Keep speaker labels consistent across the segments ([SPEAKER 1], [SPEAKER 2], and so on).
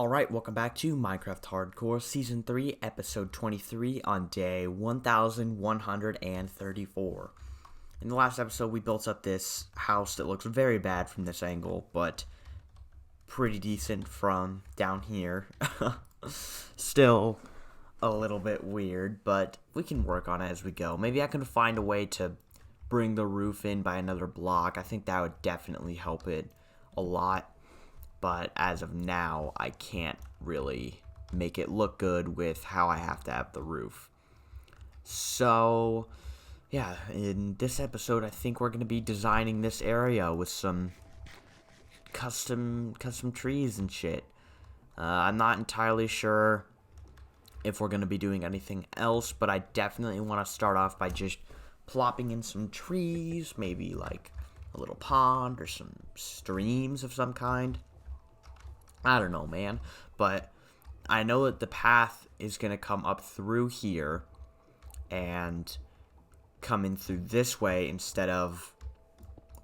[SPEAKER 1] Alright, welcome back to Minecraft Hardcore Season 3, Episode 23 on day 1134. In the last episode, we built up this house that looks very bad from this angle, but pretty decent from down here. Still a little bit weird, but we can work on it as we go. Maybe I can find a way to bring the roof in by another block. I think that would definitely help it a lot. But as of now, I can't really make it look good with how I have to have the roof. So, yeah, in this episode, I think we're going to be designing this area with some custom trees and shit. I'm not entirely sure if we're going to be doing anything else, but I definitely want to start off by just plopping in some trees, maybe like a little pond or some streams of some kind. I don't know, man, but I know that the path is going to come up through here and come in through this way instead of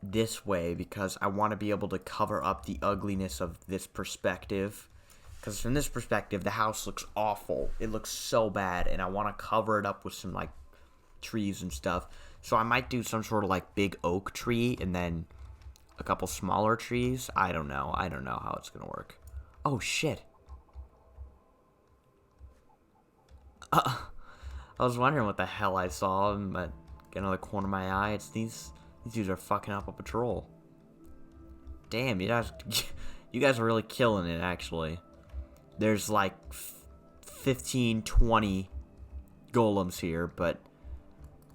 [SPEAKER 1] this way because I want to be able to cover up the ugliness of this perspective. Because from this perspective, the house looks awful. It looks so bad, and I want to cover it up with some, like, trees and stuff. So I might do some sort of, like, big oak tree and then a couple smaller trees. I don't know. I don't know how it's going to work. Oh, shit. I was wondering what the hell I saw, but getting out of the corner of my eye, it's these dudes are fucking up a patrol. Damn, you guys are really killing it, actually. There's like 15, 20 golems here, but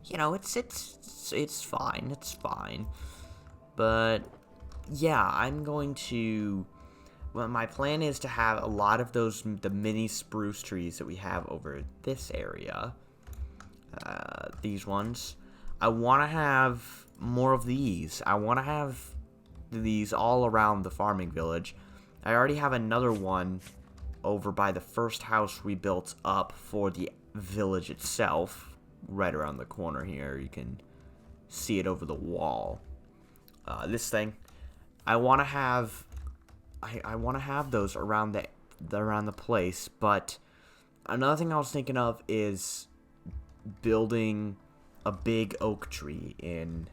[SPEAKER 1] you know, it's fine. It's fine. But yeah, I'm going to. Well, my plan is to have a lot of the mini spruce trees that we have over this area. These ones. I want to have more of these. I want to have these all around the farming village. I already have another one over by the first house we built up for the village itself. Right around the corner here. You can see it over the wall. This thing. I want to have those around the place, but another thing I was thinking of is building a big oak tree in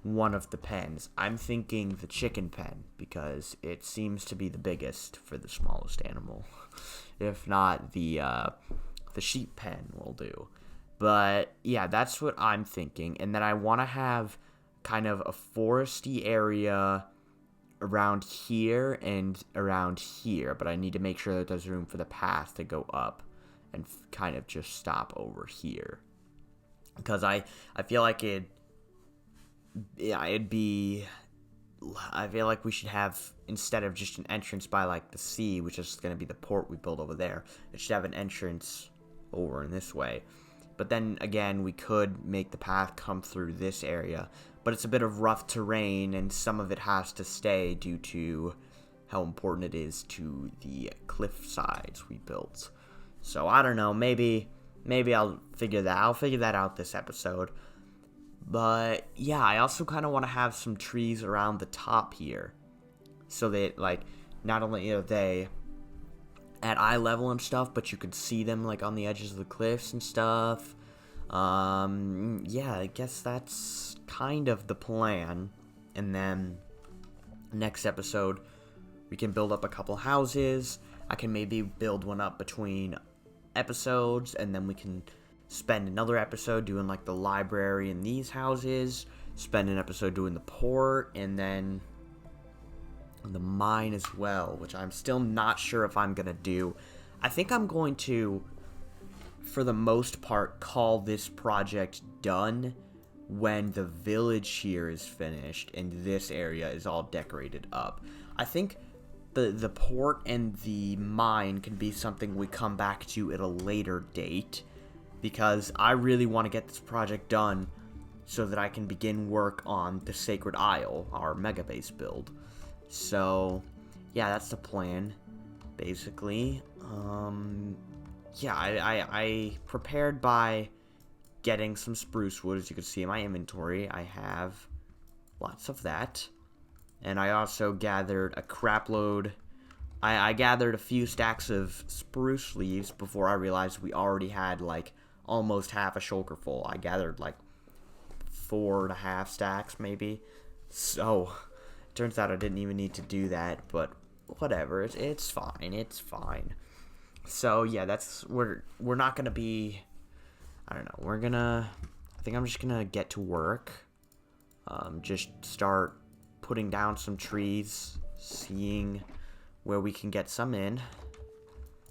[SPEAKER 1] one of the pens. I'm thinking the chicken pen because it seems to be the biggest for the smallest animal. If not, the sheep pen will do. But yeah, that's what I'm thinking. And then I want to have kind of a foresty area around here and around here, but I need to make sure that there's room for the path to go up and kind of just stop over here, because I feel like I feel like we should have, instead of just an entrance by like the sea, which is going to be the port we build over there, it should have an entrance over in this way. But then again, we could make the path come through this area, but it's a bit of rough terrain, and some of it has to stay due to how important it is to the cliff sides we built. So I don't know, maybe I'll figure that. I'll figure that out this episode. But yeah, I also kind of want to have some trees around the top here, so that like not only are they at eye level and stuff, but you could see them like on the edges of the cliffs and stuff. Yeah, I guess that's kind of the plan. And then next episode we can build up a couple houses. I can maybe build one up between episodes, and then we can spend another episode doing like the library in these houses, spend an episode doing the port, and then the mine as well, which I'm still not sure if I'm gonna do. I think I'm going to, for the most part, call this project done when the village here is finished and this area is all decorated up. I think the port and the mine can be something we come back to at a later date, because I really want to get this project done so that I can begin work on the Sacred Isle, our mega base build. So yeah, that's the plan, basically. Yeah, I prepared by getting some spruce wood. As you can see in my inventory, I have lots of that. And I also gathered a crap load I gathered a few stacks of spruce leaves before I realized we already had, like, almost half a shulker full. I gathered, like, 4.5 stacks, maybe. So, it turns out I didn't even need to do that, but whatever. It's fine. It's fine. So, yeah, we're not gonna be, I don't know, I think I'm just gonna get to work. Just start putting down some trees, seeing where we can get some in.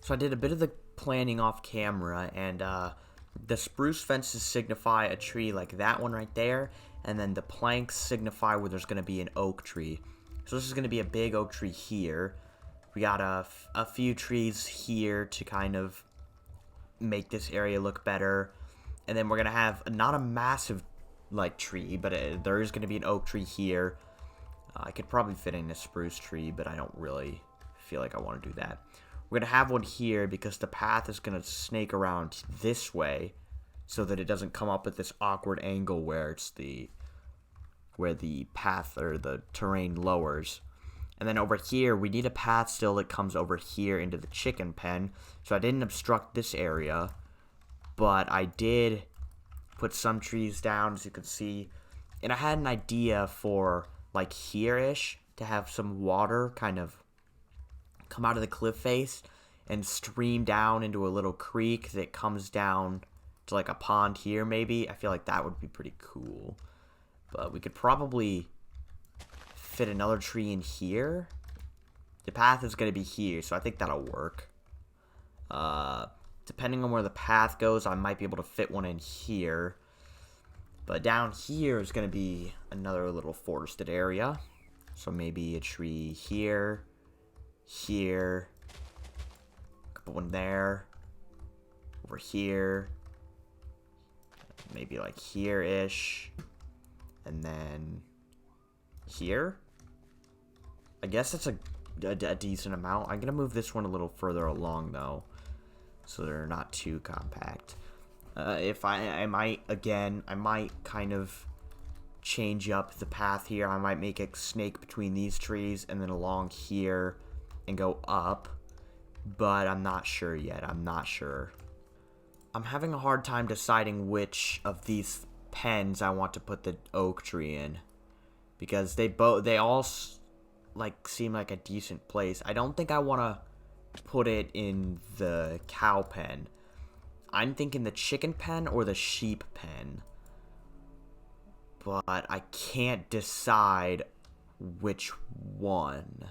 [SPEAKER 1] So I did a bit of the planning off camera, and the spruce fences signify a tree like that one right there, and then the planks signify where there's going to be an oak tree. So this is going to be a big oak tree here. We got a few trees here to kind of make this area look better. And then we're going to have not a massive like tree, but there is going to be an oak tree here. I could probably fit in a spruce tree, but I don't really feel like I want to do that. We're going to have one here because the path is going to snake around this way so that it doesn't come up at this awkward angle where where the path or the terrain lowers. And then over here, we need a path still that comes over here into the chicken pen. So I didn't obstruct this area, but I did put some trees down, as you can see. And I had an idea for, like, here-ish to have some water kind of come out of the cliff face and stream down into a little creek that comes down to, like, a pond here, maybe. I feel like that would be pretty cool. But we could probably fit another tree in here. The path is going to be here, so I think that'll work. Depending on where the path goes, I might be able to fit one in here. But down here is going to be another little forested area. So maybe a tree here, here, put one there, over here, maybe like here-ish, and then here. I guess that's a decent amount. I'm going to move this one a little further along, though, so they're not too compact. If I might kind of change up the path here. I might make a snake between these trees and then along here and go up, but I'm not sure yet. I'm not sure. I'm having a hard time deciding which of these pens I want to put the oak tree in, because they all like seem like a decent place. I don't think I want to put it in the cow pen. I'm thinking the chicken pen or the sheep pen, but I can't decide which one.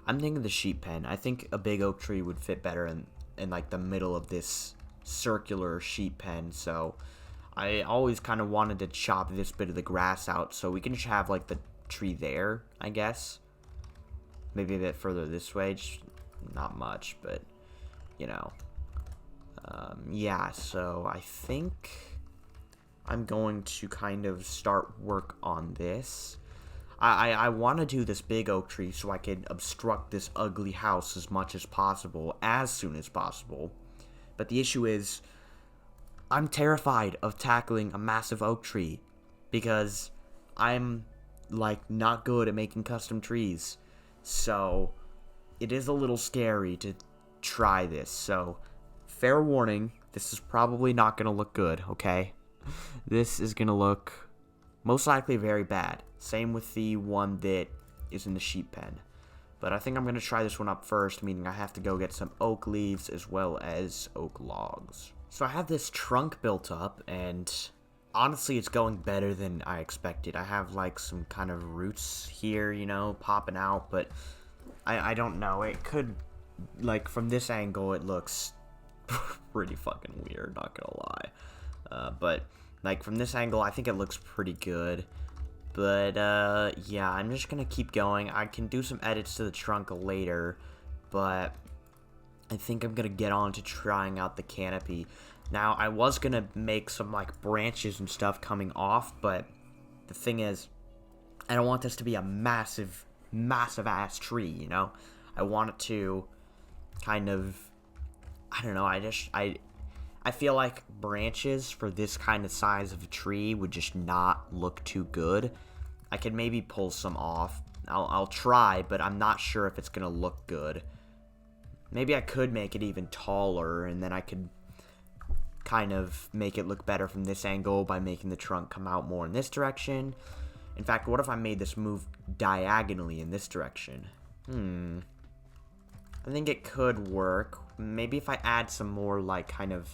[SPEAKER 1] I'm thinking the sheep pen. I think a big oak tree would fit better in like the middle of this circular sheep pen, so I always kind of wanted to chop this bit of the grass out so we can just have like the tree there, I guess. Maybe a bit further this way, just not much, but you know. Yeah, so I think I'm going to kind of start work on this. I want to do this big oak tree so I can obstruct this ugly house as much as possible, as soon as possible. But the issue is, I'm terrified of tackling a massive oak tree, because I'm, like, not good at making custom trees. So, it is a little scary to try this. So, fair warning, this is probably not going to look good, okay? This is going to look most likely very bad. Same with the one that is in the sheep pen. But I think I'm going to try this one up first, meaning I have to go get some oak leaves as well as oak logs. So I have this trunk built up, and honestly it's going better than I expected. I have like some kind of roots here, you know, popping out, but I don't know. It could, like, from this angle it looks pretty fucking weird, not gonna lie. But like from this angle I think it looks pretty good. But yeah, I'm just gonna keep going. I can do some edits to the trunk later, but I think I'm gonna get on to trying out the canopy. Now, I was gonna make some like branches and stuff coming off, but the thing is, I don't want this to be a massive ass tree, you know? I want it to kind of, I don't know, I feel like branches for this kind of size of a tree would just not look too good. I could maybe pull some off. I'll try, but I'm not sure if it's gonna look good. Maybe I could make it even taller, and then I could kind of make it look better from this angle by making the trunk come out more in this direction. In fact, what if I made this move diagonally in this direction? I think it could work. Maybe if I add some more, like, kind of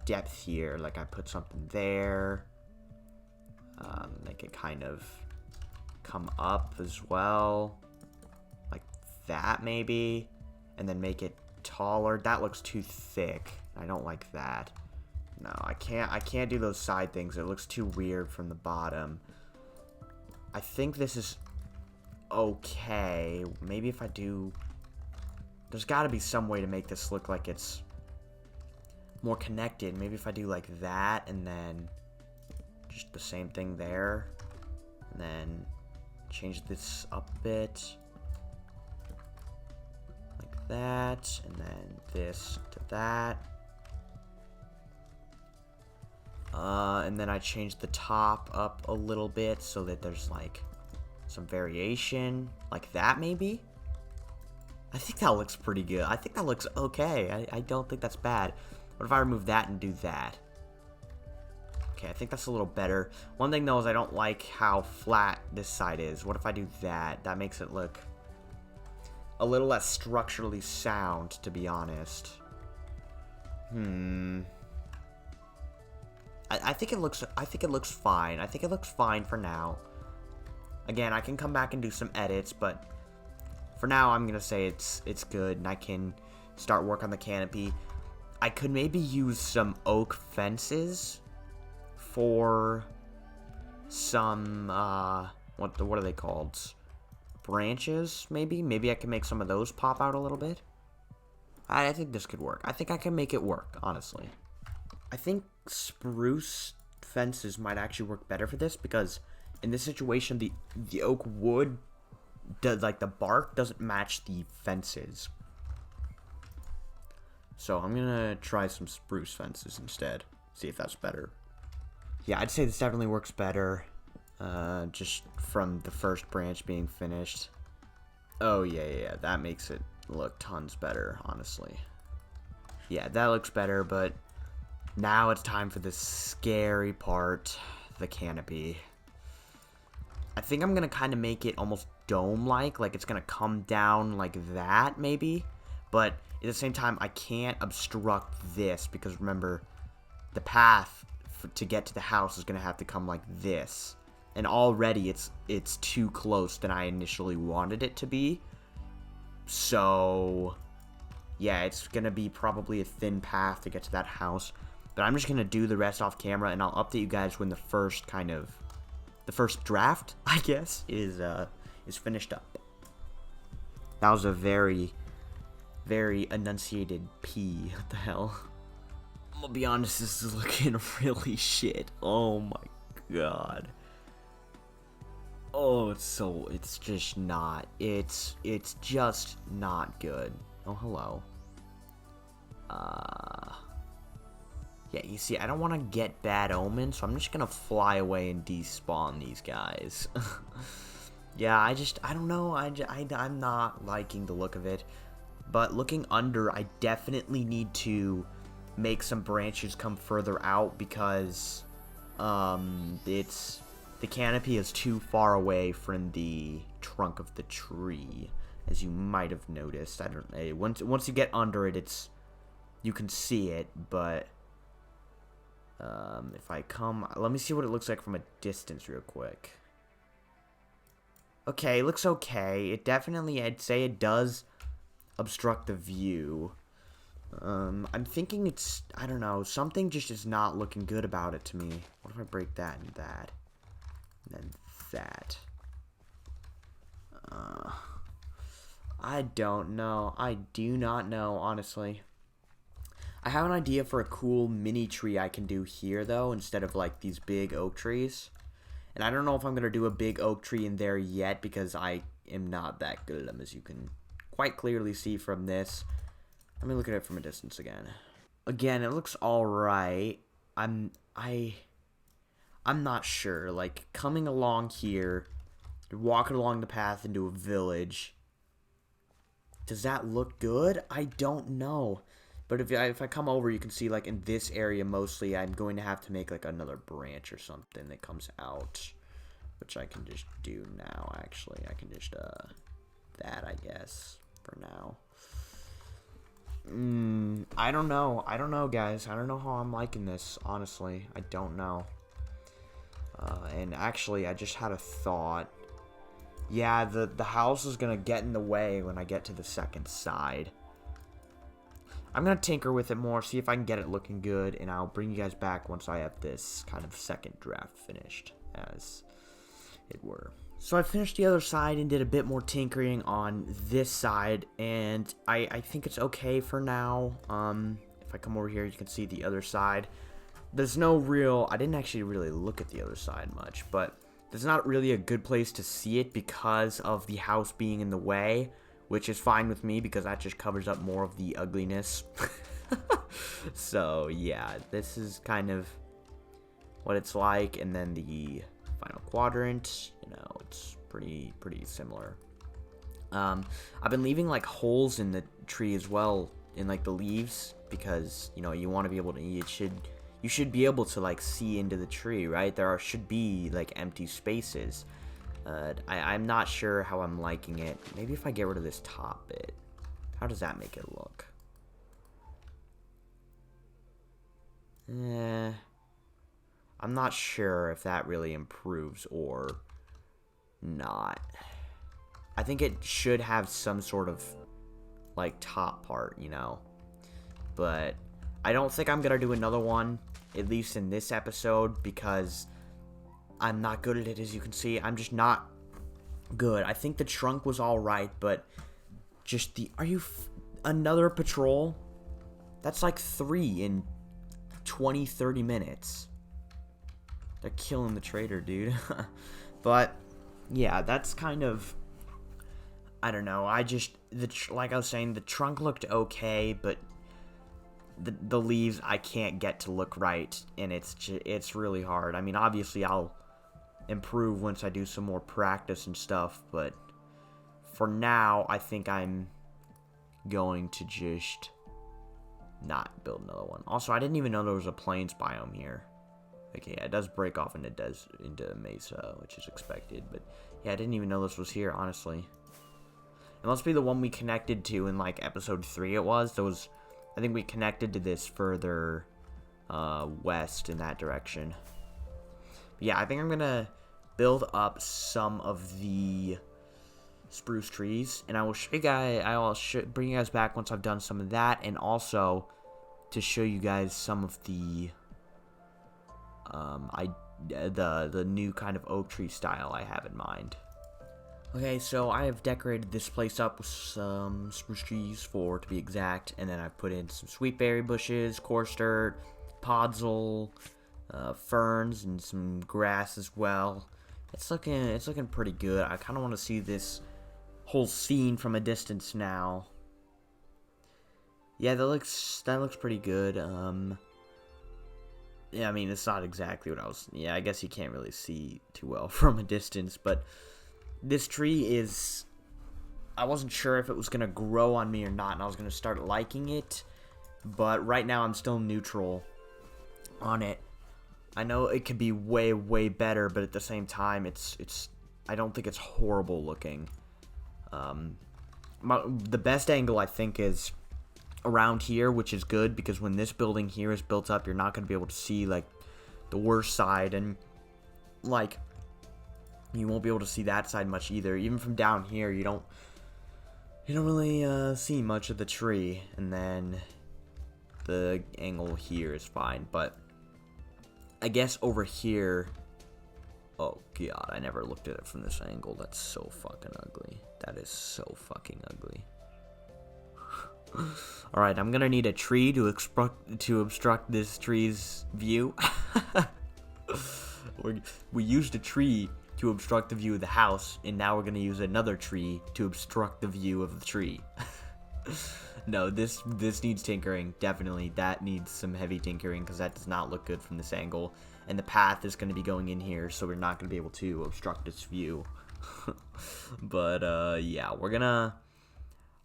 [SPEAKER 1] depth here. Like, I put something there. Make it kind of come up as well. Like that, maybe. And then make it taller. That looks too thick. I don't like that. No, I can't do those side things. It looks too weird from the bottom. I think this is okay. Maybe if I do... There's got to be some way to make this look like it's more connected. Maybe if I do like that, and then just the same thing there. And then change this up a bit. Like that. And then this to that. And then I changed the top up a little bit so that there's like some variation. Like that, maybe? I think that looks pretty good. I think that looks okay. I don't think that's bad. What if I remove that and do that? Okay, I think that's a little better. One thing, though, is I don't like how flat this side is. What if I do that? That makes it look a little less structurally sound, to be honest. I think it looks fine. I think it looks fine for now. Again, I can come back and do some edits, but for now, I'm gonna say it's good, and I can start work on the canopy. I could maybe use some oak fences for some what are they called? Branches, maybe? Maybe I can make some of those pop out a little bit. I think this could work. I think I can make it work, honestly. I think spruce fences might actually work better for this, because in this situation, the oak wood does, like, the bark doesn't match the fences. So I'm gonna try some spruce fences instead. See if that's better. Yeah, I'd say this definitely works better. Just from the first branch being finished. Oh, yeah. That makes it look tons better, honestly. Yeah, that looks better, but now it's time for the scary part, the canopy. I think I'm going to kind of make it almost dome-like it's going to come down like that, maybe. But at the same time, I can't obstruct this, because remember, the path to get to the house is going to have to come like this. And already it's too close than I initially wanted it to be. So, yeah, it's going to be probably a thin path to get to that house. But I'm just going to do the rest off camera, and I'll update you guys when the first draft, I guess, is finished up. That was a very, very enunciated P. What the hell? I'm gonna be honest, this is looking really shit. Oh my god. Oh, it's just not. It's just not good. Oh, hello. Yeah, you see, I don't want to get bad omens, so I'm just gonna fly away and despawn these guys. Yeah, I don't know, I'm not liking the look of it. But looking under, I definitely need to make some branches come further out, because the canopy is too far away from the trunk of the tree, as you might have noticed. I don't know, once you get under it, you can see it, but if I come, let me see what it looks like from a distance real quick. Okay, it looks okay. It definitely, I'd say it does obstruct the view. I'm thinking I don't know, something just is not looking good about it to me. What if I break that and that? And then that. I don't know. I do not know, honestly. I have an idea for a cool mini tree I can do here, though, instead of, like, these big oak trees. And I don't know if I'm going to do a big oak tree in there yet, because I am not that good at them, as you can quite clearly see from this. Let me look at it from a distance again. Again, it looks alright. I'm not sure. Like, coming along here, You're walking along the path into a village. Does that look good? I don't know. But if I come over, you can see, like, in this area mostly, I'm going to have to make, like, another branch or something that comes out. Which I can just do now, actually. I can just, that, I guess, for now. I don't know. I don't know, guys. I don't know how I'm liking this, honestly. I don't know. And actually, I just had a thought. Yeah, the house is going to get in the way when I get to the second side. I'm going to tinker with it more, see if I can get it looking good, and I'll bring you guys back once I have this kind of second draft finished, as it were. So I finished the other side and did a bit more tinkering on this side, and I think it's okay for now. If I come over here, you can see the other side. There's no real... I didn't actually really look at the other side much, but there's not really a good place to see it because of the house being in the way, which is fine with me because that just covers up more of the ugliness. So, yeah, this is kind of what it's like, and then the final quadrant, you know, it's pretty similar. I've been leaving, like, holes in the tree as well, in, like, the leaves, because, you know, you want to be able to... You should be able to, like, see into the tree, right? Should be, like, empty spaces. I'm not sure how I'm liking it. Maybe if I get rid of this top bit. How does that make it look? I'm not sure if that really improves or not. I think it should have some sort of, like, top part, you know? But I don't think I'm gonna do another one, at least in this episode, because I'm not good at it, as you can see. I'm just not good. I think the trunk was alright, but just the... another patrol? That's like 3 in 20-30 minutes. They're killing the trader, dude. But, yeah, that's kind of... I don't know. Like I was saying, the trunk looked okay, but the leaves I can't get to look right, and it's really hard. I mean, obviously I'll improve once I do some more practice and stuff, but for now I think I'm going to just not build another one. Also, I didn't even know there was a plains biome here. Okay, yeah, it does break off into mesa, which is expected, but yeah, I didn't even know this was here, honestly. It must be the one we connected to in, like, episode 3 it was. I think we connected to this further west in that direction. But yeah, I think I'm gonna build up some of the spruce trees, and I will show you guys. Bring you guys back once I've done some of that, and also to show you guys some of the the new kind of oak tree style I have in mind. Okay, so I have decorated this place up with some spruce trees, 4 to be exact, and then I've put in some sweetberry bushes, coarse dirt, podzol, ferns, and some grass as well. It's looking pretty good. I kind of want to see this whole scene from a distance now. Yeah, that looks pretty good. Yeah, I mean, it's not exactly what I was... Yeah, I guess you can't really see too well from a distance, but this tree is... I wasn't sure if it was going to grow on me or not, and I was going to start liking it, but right now I'm still neutral on it. I know it could be way, way better, but at the same time, I don't think it's horrible looking. The best angle, I think, is around here, which is good, because when this building here is built up, you're not going to be able to see, like, the worst side, and, like, you won't be able to see that side much either. Even from down here, you don't really see much of the tree, and then the angle here is fine, but I guess over here... Oh, God, I never looked at it from this angle. That's so fucking ugly. That is so fucking ugly. Alright, I'm gonna need a tree to obstruct this tree's view. We used a tree to obstruct the view of the house, and now we're gonna use another tree to obstruct the view of the tree. No, this needs tinkering, definitely. That needs some heavy tinkering, because that does not look good from this angle. And the path is going to be going in here, so we're not going to be able to obstruct its view But yeah,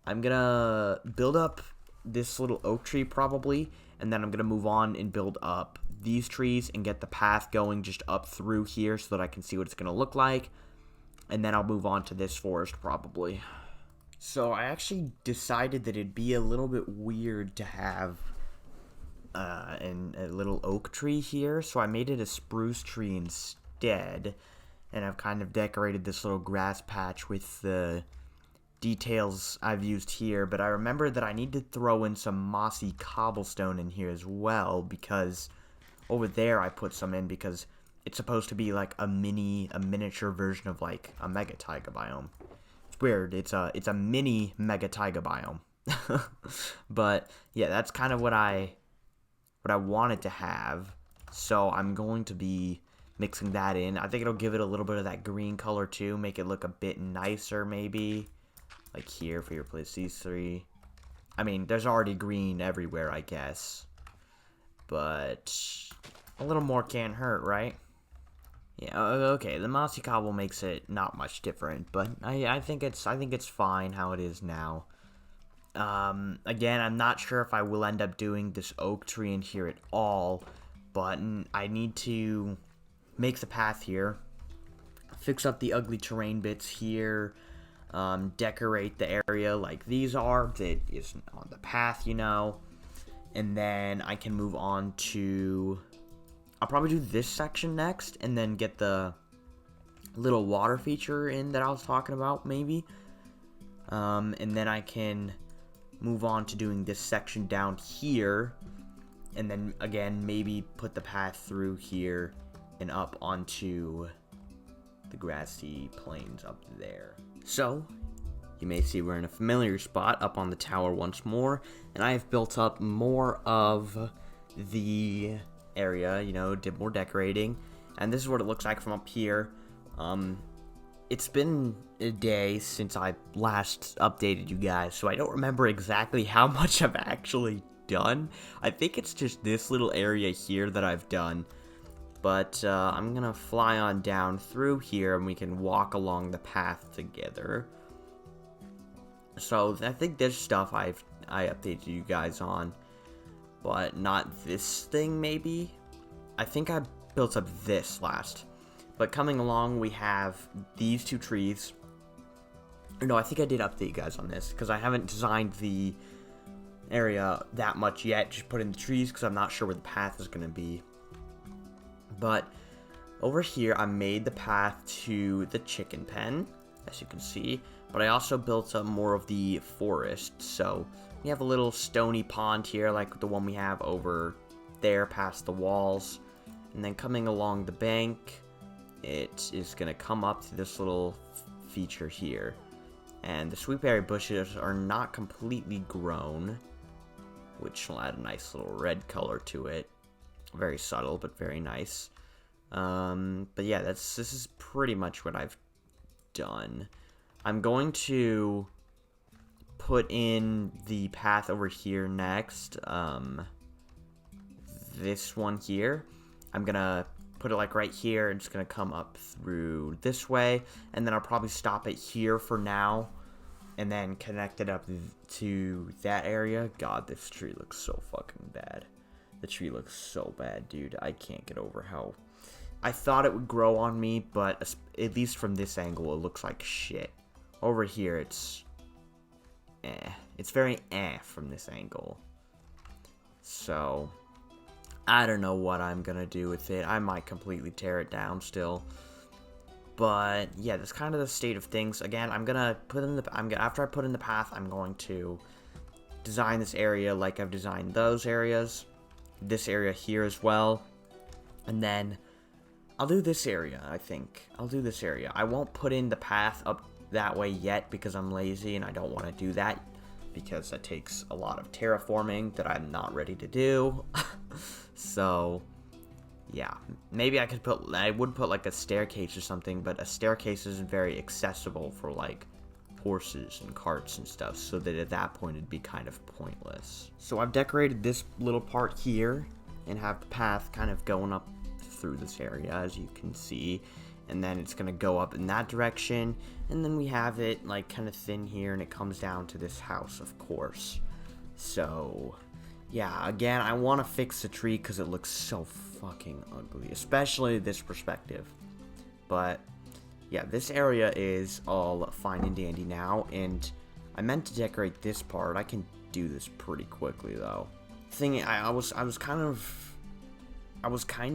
[SPEAKER 1] I'm gonna build up this little oak tree probably, and then I'm gonna move on and build up these trees and get the path going just up through here so that I can see what it's gonna look like, and then I'll move on to this forest probably. So I actually decided that it'd be a little bit weird to have a little oak tree here, so I made it a spruce tree instead, and I've kind of decorated this little grass patch with the details I've used here, but I remember that I need to throw in some mossy cobblestone in here as well, because over there I put some in because it's supposed to be like a miniature version of like a mega taiga biome. It's weird. It's a mini mega taiga biome. But yeah, that's kind of what I wanted to have. So I'm going to be mixing that in. I think it'll give it a little bit of that green color too, make it look a bit nicer maybe. Like here for your place these three. I mean, there's already green everywhere, I guess. But a little more can't hurt, right? Yeah, okay, the mossy cobble makes it not much different, but I think it's fine how it is now. Again, I'm not sure if I will end up doing this oak tree in here at all, but I need to make the path here, fix up the ugly terrain bits here, decorate the area like these are, that is on the path, you know, and then I can move on to, I'll probably do this section next, and then get the little water feature in that I was talking about, maybe, and then I can move on to doing this section down here, and then again maybe put the path through here and up onto the grassy plains up there. So you may see we're in a familiar spot up on the tower once more, and I have built up more of the area, you know, did more decorating, and this is what it looks like from up here. It's been a day since I last updated you guys, so I don't remember exactly how much I've actually done. I think it's just this little area here that I've done, but I'm gonna fly on down through here and we can walk along the path together. So I think there's stuff I updated you guys on, but not this thing maybe. I think I built up this last. But coming along, we have these two trees. No, I think I did update you guys on this, because I haven't designed the area that much yet. Just put in the trees, because I'm not sure where the path is going to be. But over here, I made the path to the chicken pen, as you can see. But I also built up more of the forest. So we have a little stony pond here, like the one we have over there past the walls. And then coming along the bank, it is going to come up to this little feature here. And the sweetberry bushes are not completely grown, which will add a nice little red color to it. Very subtle, but very nice. But yeah, this is pretty much what I've done. I'm going to put in the path over here next. This one here. I'm going to put it like right here, and it's gonna come up through this way, and then I'll probably stop it here for now and then connect it up to that area. God, this tree looks so fucking bad. The tree looks so bad, dude. I can't get over how I thought it would grow on me, but at least from this angle it looks like shit. Over here it's it's very from this angle. So I don't know what I'm gonna do with it. I might completely tear it down still. But yeah, that's kind of the state of things. Again, I'm gonna put in after I put in the path, I'm going to design this area like I've designed those areas. This area here as well. And then I'll do this area, I think. I'll do this area. I won't put in the path up that way yet because I'm lazy and I don't want to do that, because that takes a lot of terraforming that I'm not ready to do. So yeah, maybe I would put like a staircase or something, but a staircase isn't very accessible for like horses and carts and stuff, so that at that point it'd be kind of pointless. So I've decorated this little part here and have the path kind of going up through this area, as you can see, and then it's gonna go up in that direction, and then we have it like kind of thin here, and it comes down to this house, of course. So yeah, again, I want to fix the tree because it looks so fucking ugly, especially this perspective. But yeah, this area is all fine and dandy now, and I meant to decorate this part. I can do this pretty quickly though. I was kind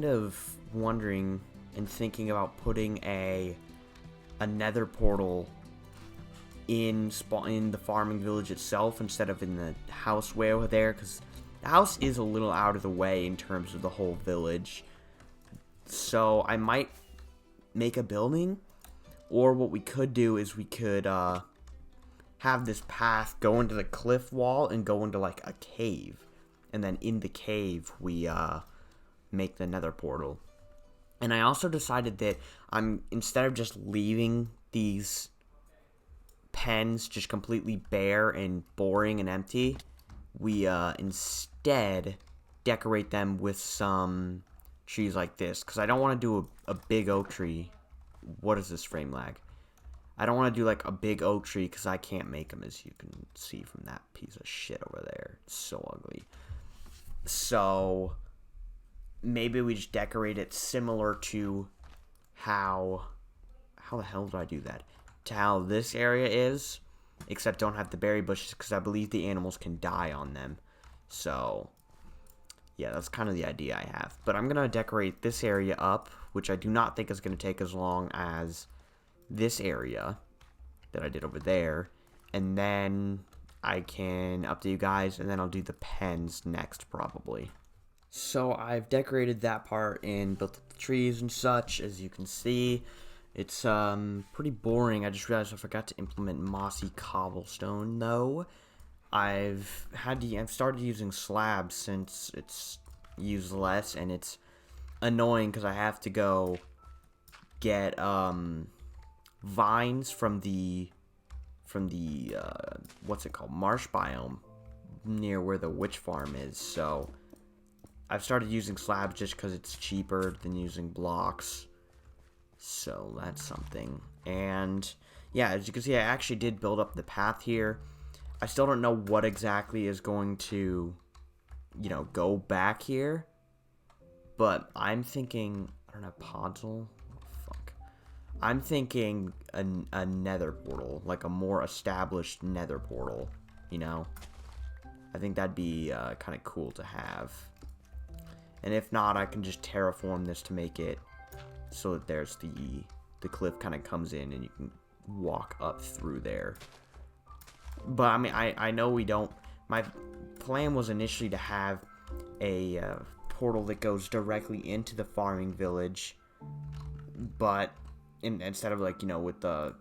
[SPEAKER 1] of wondering and thinking about putting a nether portal in the farming village itself instead of in the house way over there, because the house is a little out of the way in terms of the whole village. So I might make a building, or what we could do is we could have this path go into the cliff wall and go into like a cave, and then in the cave we make the nether portal. And I also decided that instead of just leaving these pens just completely bare and boring and empty, we instead decorate them with some trees like this, because I don't want to do a big oak tree. What is this frame lag? I don't want to do like a big oak tree because I can't make them, as you can see from that piece of shit over there. It's so ugly. So maybe we just decorate it similar to how the hell do I do that? To how this area is, except don't have the berry bushes because I believe the animals can die on them. So yeah, that's kind of the idea I have. But I'm gonna decorate this area up, which I do not think is gonna take as long as this area that I did over there, and then I can update you guys, and then I'll do the pens next probably. So I've decorated that part and built up the trees and such. As you can see, it's pretty boring. I just realized I forgot to implement mossy cobblestone though. I've started using slabs since it's used less, and it's annoying because I have to go get vines from the what's it called, marsh biome near where the witch farm is. So I've started using slabs just because it's cheaper than using blocks. So that's something. And yeah, as you can see, I actually did build up the path here. I still don't know what exactly is going to, go back here. But I'm thinking, I don't know, Podzol? Fuck. I'm thinking a nether portal, like a more established nether portal, I think that'd be kind of cool to have. And if not, I can just terraform this to make it so that there's the cliff kind of comes in and you can walk up through there. But I mean, I know we don't. My plan was initially to have a portal that goes directly into the farming village, but instead of with the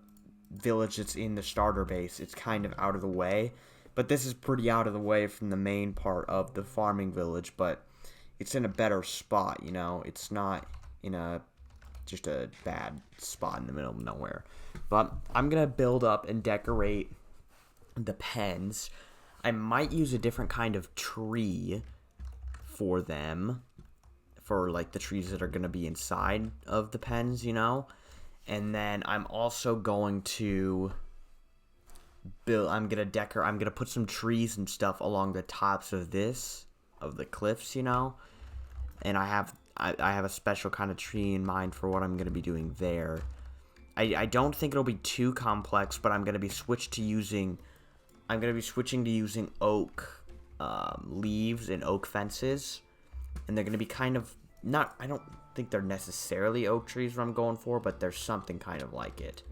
[SPEAKER 1] village that's in the starter base, it's kind of out of the way. But this is pretty out of the way from the main part of the farming village, but it's in a better spot, It's not in just a bad spot in the middle of nowhere. But I'm going to build up and decorate the pens. I might use a different kind of tree for them, for like the trees that are going to be inside of the pens, And then I'm also going to I'm going to put some trees and stuff along the tops of the cliffs, And I have a special kind of tree in mind for what I'm going to be doing there. I don't think it'll be too complex, but I'm going to be switching to using oak leaves and oak fences. And they're going to be kind of I don't think they're necessarily oak trees what I'm going for, but there's something kind of like it.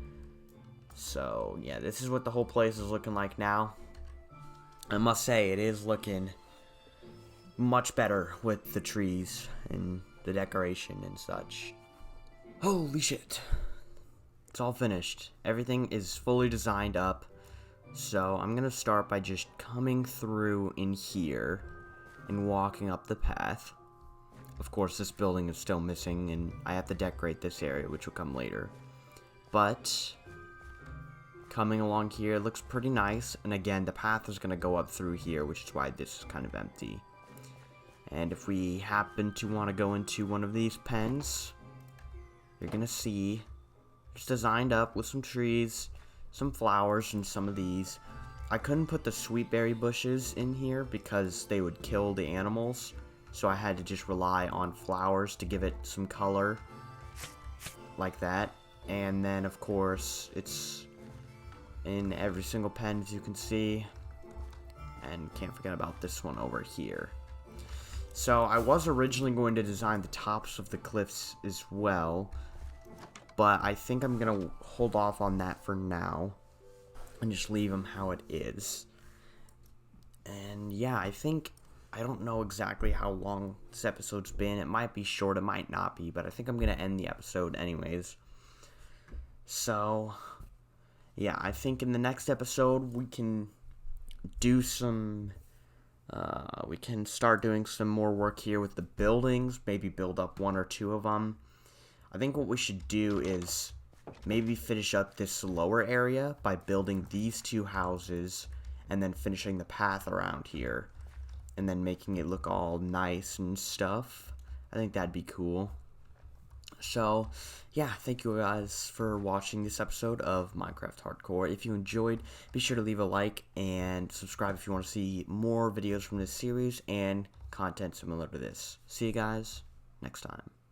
[SPEAKER 1] So yeah, this is what the whole place is looking like now. I must say, it is looking much better with the trees and the decoration and such. Holy shit. It's all finished. Everything is fully designed up. So I'm going to start by just coming through in here and walking up the path. Of course, this building is still missing, and I have to decorate this area, which will come later. But coming along here, it looks pretty nice. And again, the path is going to go up through here, which is why this is kind of empty. And if we happen to want to go into one of these pens, you're going to see just designed up with some trees, some flowers, and some of these. I couldn't put the sweet berry bushes in here because they would kill the animals, so I had to just rely on flowers to give it some color, like that. And then, of course, it's in every single pen, as you can see. And can't forget about this one over here. So I was originally going to design the tops of the cliffs as well, but I think I'm going to hold off on that for now and just leave them how it is. And yeah, I don't know exactly how long this episode's been. It might be short, it might not be, but I think I'm going to end the episode anyways. So yeah, I think in the next episode we can do some... we can start doing some more work here with the buildings, maybe build up 1 or 2 of them. I think what we should do is maybe finish up this lower area by building these 2 houses and then finishing the path around here and then making it look all nice and stuff. I think that'd be cool. So, yeah, thank you guys for watching this episode of Minecraft Hardcore. If you enjoyed, be sure to leave a like and subscribe if you want to see more videos from this series and content similar to this. See you guys next time.